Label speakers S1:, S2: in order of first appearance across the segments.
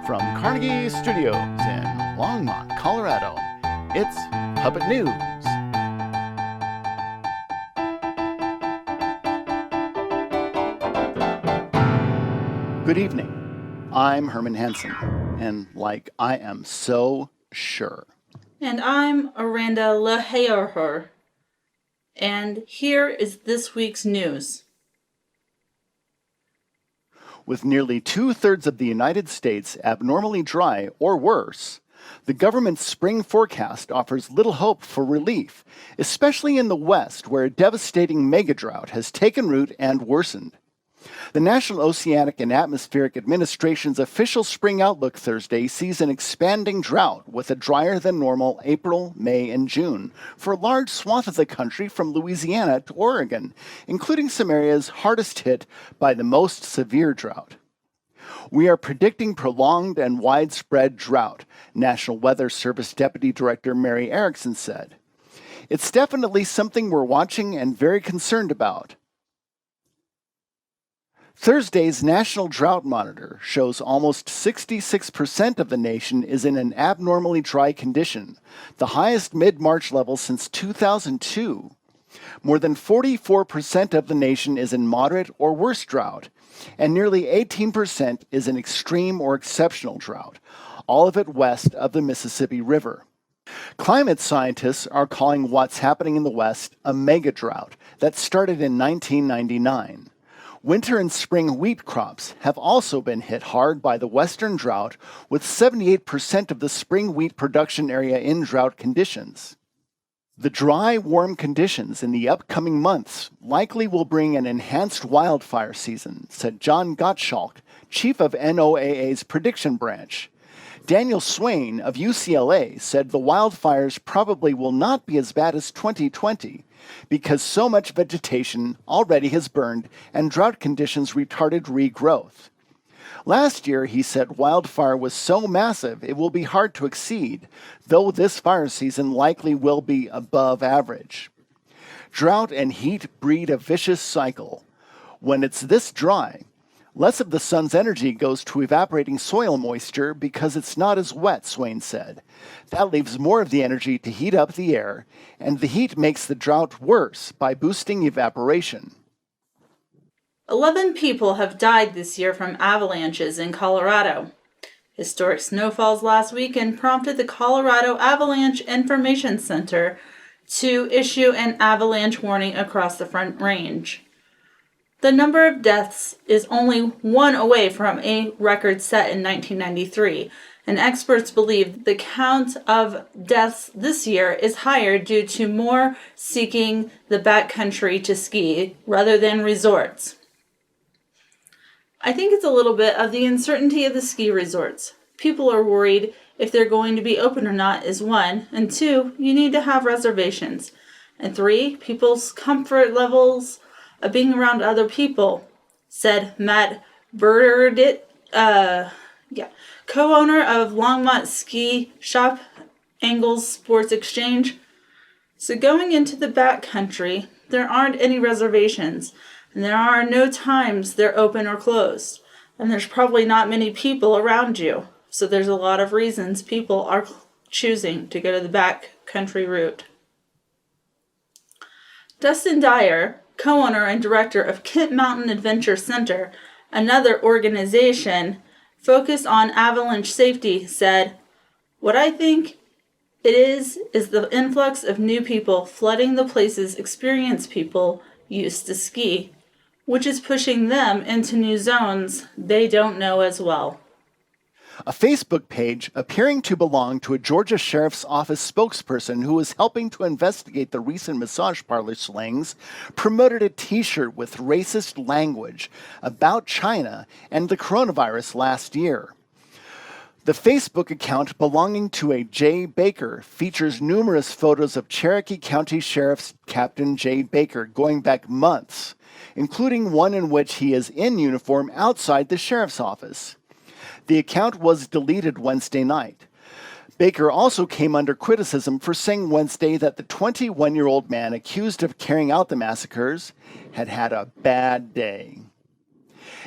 S1: From Carnegie Studios in Longmont, Colorado, it's Puppet News. Good evening. I'm Herman Hansen, and I am so sure.
S2: And I'm Aranda Leheyer. And here is this week's news.
S1: With nearly 2/3 of the United States abnormally dry or worse, the government's spring forecast offers little hope for relief, especially in the West, where a devastating megadrought has taken root and worsened. The National Oceanic and Atmospheric Administration's official spring outlook Thursday sees an expanding drought with a drier than normal April, May, and June for a large swath of the country from Louisiana to Oregon, including some areas hardest hit by the most severe drought. We are predicting prolonged and widespread drought, National Weather Service Deputy Director Mary Erickson said. It's definitely something we're watching and very concerned about. Thursday's National Drought Monitor shows almost 66% of the nation is in an abnormally dry condition, the highest mid-March level since 2002. More than 44% of the nation is in moderate or worse drought, and nearly 18% is in extreme or exceptional drought, all of it west of the Mississippi River. Climate scientists are calling what's happening in the West a mega drought that started in 1999. Winter and spring wheat crops have also been hit hard by the western drought, with 78% of the spring wheat production area in drought conditions. The dry, warm conditions in the upcoming months likely will bring an enhanced wildfire season, said John Gottschalk, chief of NOAA's prediction branch. Daniel Swain of UCLA said the wildfires probably will not be as bad as 2020 because so much vegetation already has burned and drought conditions retarded regrowth. Last year, he said wildfire was so massive it will be hard to exceed, though this fire season likely will be above average. Drought and heat breed a vicious cycle. When it's this dry, less of the sun's energy goes to evaporating soil moisture because it's not as wet, Swain said. That leaves more of the energy to heat up the air, and the heat makes the drought worse by boosting evaporation.
S2: 11 people have died this year from avalanches in Colorado. Historic snowfalls last weekend prompted the Colorado Avalanche Information Center to issue an avalanche warning across the Front Range. The number of deaths is only one away from a record set in 1993, and experts believe the count of deaths this year is higher due to more seeking the backcountry to ski rather than resorts. I think it's a little bit of the uncertainty of the ski resorts. People are worried if they're going to be open or not is one, and two, you need to have reservations, and three, people's comfort levels of being around other people, said Matt Burdett, co-owner of Longmont Ski Shop Angles Sports Exchange. So going into the backcountry, there aren't any reservations, and there are no times they're open or closed, and there's probably not many people around you. So there's a lot of reasons people are choosing to go to the backcountry route. Dustin Dyer, co-owner and director of Kent Mountain Adventure Center, another organization focused on avalanche safety, said, "What I think it is the influx of new people flooding the places experienced people used to ski, which is pushing them into new zones they don't know as well."
S1: A Facebook page appearing to belong to a Georgia Sheriff's Office spokesperson who was helping to investigate the recent massage parlor slings promoted a t-shirt with racist language about China and the coronavirus last year. The Facebook account belonging to a Jay Baker features numerous photos of Cherokee County Sheriff's Captain Jay Baker going back months, including one in which he is in uniform outside the sheriff's office. The account was deleted Wednesday night. Baker also came under criticism for saying Wednesday that the 21-year-old man accused of carrying out the massacres had had a bad day.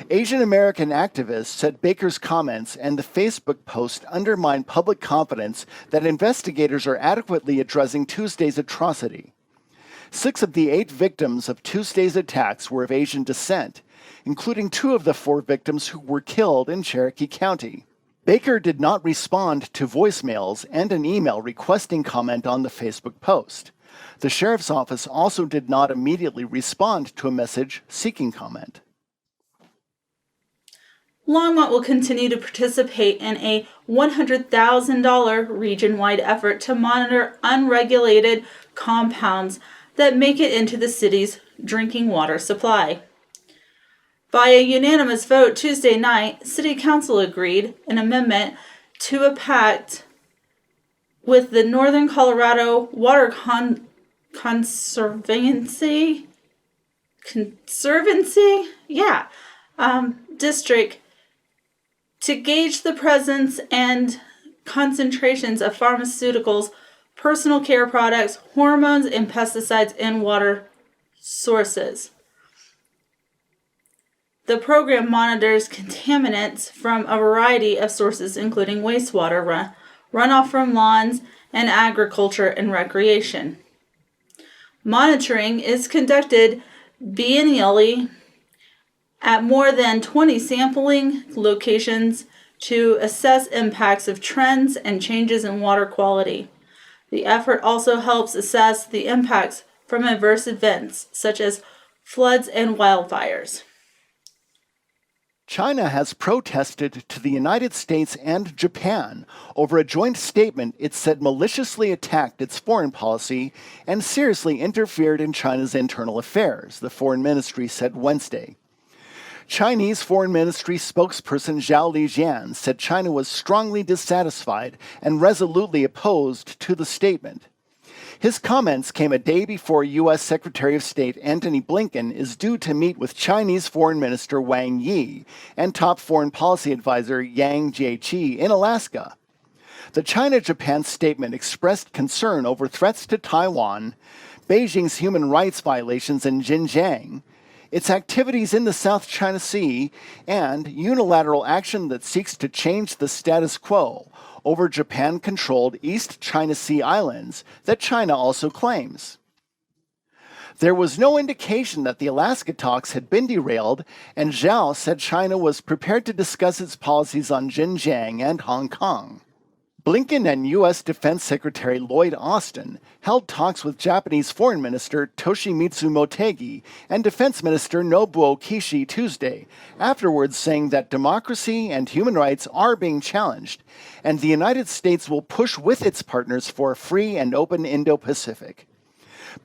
S1: Asian American activists said Baker's comments and the Facebook post undermine public confidence that investigators are adequately addressing Tuesday's atrocity. 6 of the 8 victims of Tuesday's attacks were of Asian descent, including 2 of the 4 victims who were killed in Cherokee County. Baker did not respond to voicemails and an email requesting comment on the Facebook post. The sheriff's office also did not immediately respond to a message seeking comment.
S2: Longmont will continue to participate in a $100,000 region-wide effort to monitor unregulated compounds that make it into the city's drinking water supply. By a unanimous vote Tuesday night, City Council agreed an amendment to a pact with the Northern Colorado Water Conservancy District to gauge the presence and concentrations of pharmaceuticals, personal care products, hormones, and pesticides in water sources. The program monitors contaminants from a variety of sources, including wastewater, runoff from lawns, and agriculture and recreation. Monitoring is conducted biennially at more than 20 sampling locations to assess impacts of trends and changes in water quality. The effort also helps assess the impacts from adverse events such as floods and wildfires.
S1: China has protested to the United States and Japan over a joint statement it said maliciously attacked its foreign policy and seriously interfered in China's internal affairs, the Foreign Ministry said Wednesday. Chinese Foreign Ministry spokesperson Zhao Lijian said China was strongly dissatisfied and resolutely opposed to the statement. His comments came a day before U.S. Secretary of State Antony Blinken is due to meet with Chinese Foreign Minister Wang Yi and top foreign policy advisor Yang Jiechi in Alaska. The China-Japan statement expressed concern over threats to Taiwan, Beijing's human rights violations in Xinjiang, its activities in the South China Sea, and unilateral action that seeks to change the status quo over Japan-controlled East China Sea islands that China also claims. There was no indication that the Alaska talks had been derailed, and Zhao said China was prepared to discuss its policies on Xinjiang and Hong Kong. Blinken and U.S. Defense Secretary Lloyd Austin held talks with Japanese Foreign Minister Toshimitsu Motegi and Defense Minister Nobuo Kishi Tuesday, afterwards saying that democracy and human rights are being challenged, and the United States will push with its partners for a free and open Indo-Pacific.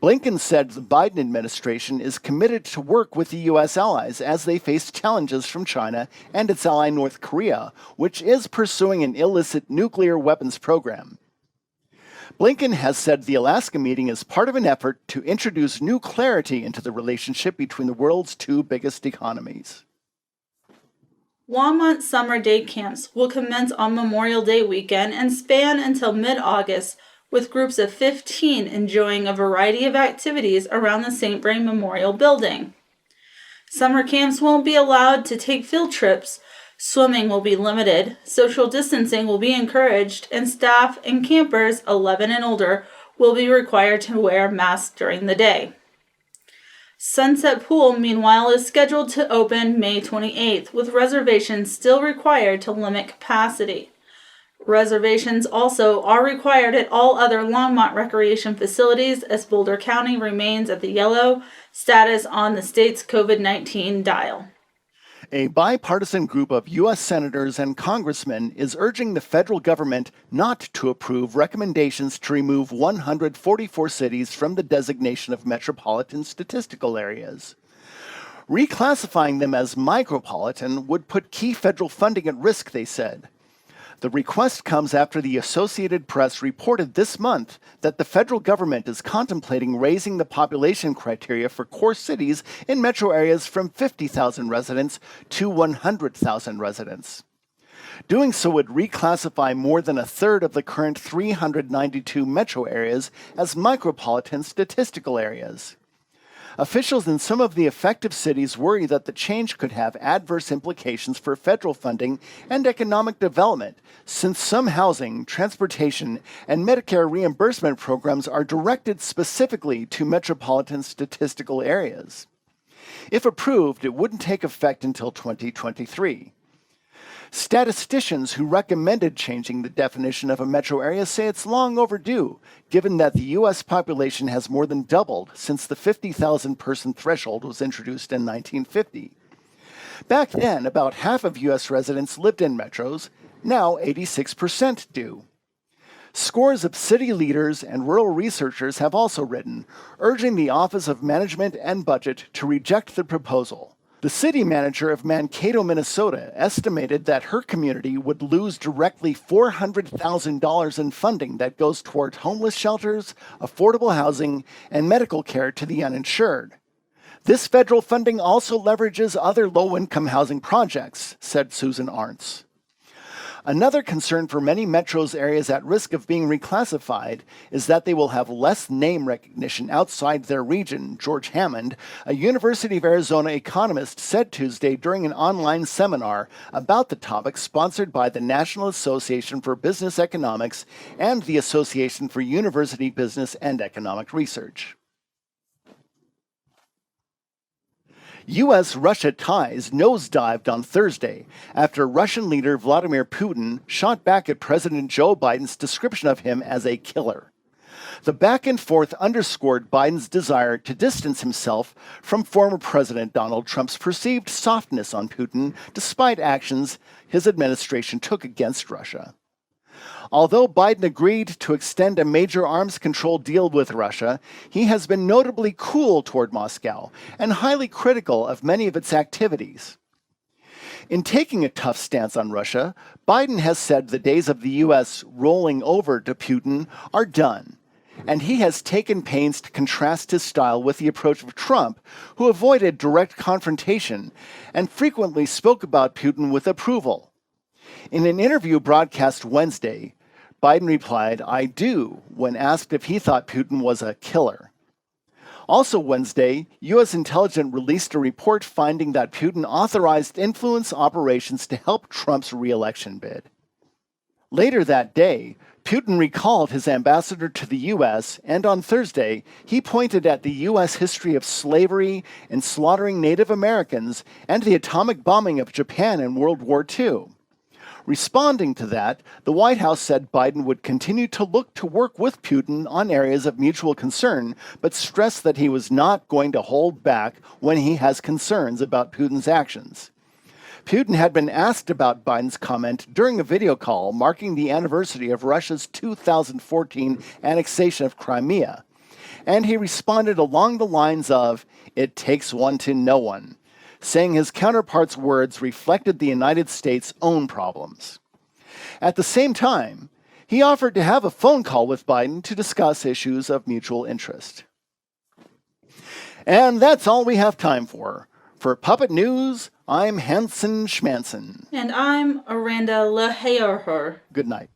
S1: Blinken said the Biden administration is committed to work with the U.S. allies as they face challenges from China and its ally North Korea, which is pursuing an illicit nuclear weapons program. Blinken has said the Alaska meeting is part of an effort to introduce new clarity into the relationship between the world's 2 biggest economies.
S2: Longmont summer day camps will commence on Memorial Day weekend and span until mid-August, with groups of 15 enjoying a variety of activities around the St. Vrain Memorial Building. Summer camps won't be allowed to take field trips, swimming will be limited, social distancing will be encouraged, and staff and campers 11 and older will be required to wear masks during the day. Sunset Pool, meanwhile, is scheduled to open May 28th, with reservations still required to limit capacity. Reservations also are required at all other Longmont recreation facilities as Boulder County remains at the yellow status on the state's COVID-19 dial.
S1: A bipartisan group of U.S. senators and congressmen is urging the federal government not to approve recommendations to remove 144 cities from the designation of metropolitan statistical areas. Reclassifying them as micropolitan would put key federal funding at risk, they said. The request comes after the Associated Press reported this month that the federal government is contemplating raising the population criteria for core cities in metro areas from 50,000 residents to 100,000 residents. Doing so would reclassify more than a third of the current 392 metro areas as micropolitan statistical areas. Officials in some of the affected cities worry that the change could have adverse implications for federal funding and economic development, since some housing, transportation, and Medicare reimbursement programs are directed specifically to metropolitan statistical areas. If approved, it wouldn't take effect until 2023. Statisticians who recommended changing the definition of a metro area say it's long overdue, given that the U.S. population has more than doubled since the 50,000 person threshold was introduced in 1950. Back then, about half of U.S. residents lived in metros. Now 86% do. Scores of city leaders and rural researchers have also written, urging the Office of Management and Budget to reject the proposal. The city manager of Mankato, Minnesota, estimated that her community would lose directly $400,000 in funding that goes toward homeless shelters, affordable housing, and medical care to the uninsured. This federal funding also leverages other low-income housing projects, said Susan Arntz. Another concern for many metros areas at risk of being reclassified is that they will have less name recognition outside their region, George Hammond, a University of Arizona economist, said Tuesday during an online seminar about the topic sponsored by the National Association for Business Economics and the Association for University Business and Economic Research. U.S.-Russia ties nosedived on Thursday after Russian leader Vladimir Putin shot back at President Joe Biden's description of him as a killer. The back and forth underscored Biden's desire to distance himself from former President Donald Trump's perceived softness on Putin, despite actions his administration took against Russia. Although Biden agreed to extend a major arms control deal with Russia, he has been notably cool toward Moscow and highly critical of many of its activities. In taking a tough stance on Russia, Biden has said the days of the U.S. rolling over to Putin are done, and he has taken pains to contrast his style with the approach of Trump, who avoided direct confrontation and frequently spoke about Putin with approval. In an interview broadcast Wednesday, Biden replied, "I do," when asked if he thought Putin was a killer. Also Wednesday, U.S. intelligence released a report finding that Putin authorized influence operations to help Trump's re-election bid. Later that day, Putin recalled his ambassador to the U.S., and on Thursday, he pointed at the U.S. history of slavery and slaughtering Native Americans and the atomic bombing of Japan in World War II. Responding to that, the White House said Biden would continue to look to work with Putin on areas of mutual concern, but stressed that he was not going to hold back when he has concerns about Putin's actions. Putin had been asked about Biden's comment during a video call marking the anniversary of Russia's 2014 annexation of Crimea, and he responded along the lines of, "It takes one to know one," saying his counterpart's words reflected the United States' own problems. At the same time, he offered to have a phone call with Biden to discuss issues of mutual interest. And that's all we have time for. For Puppet News, I'm Hanson Schmanson.
S2: And I'm Aranda Leheyer.
S1: Good night.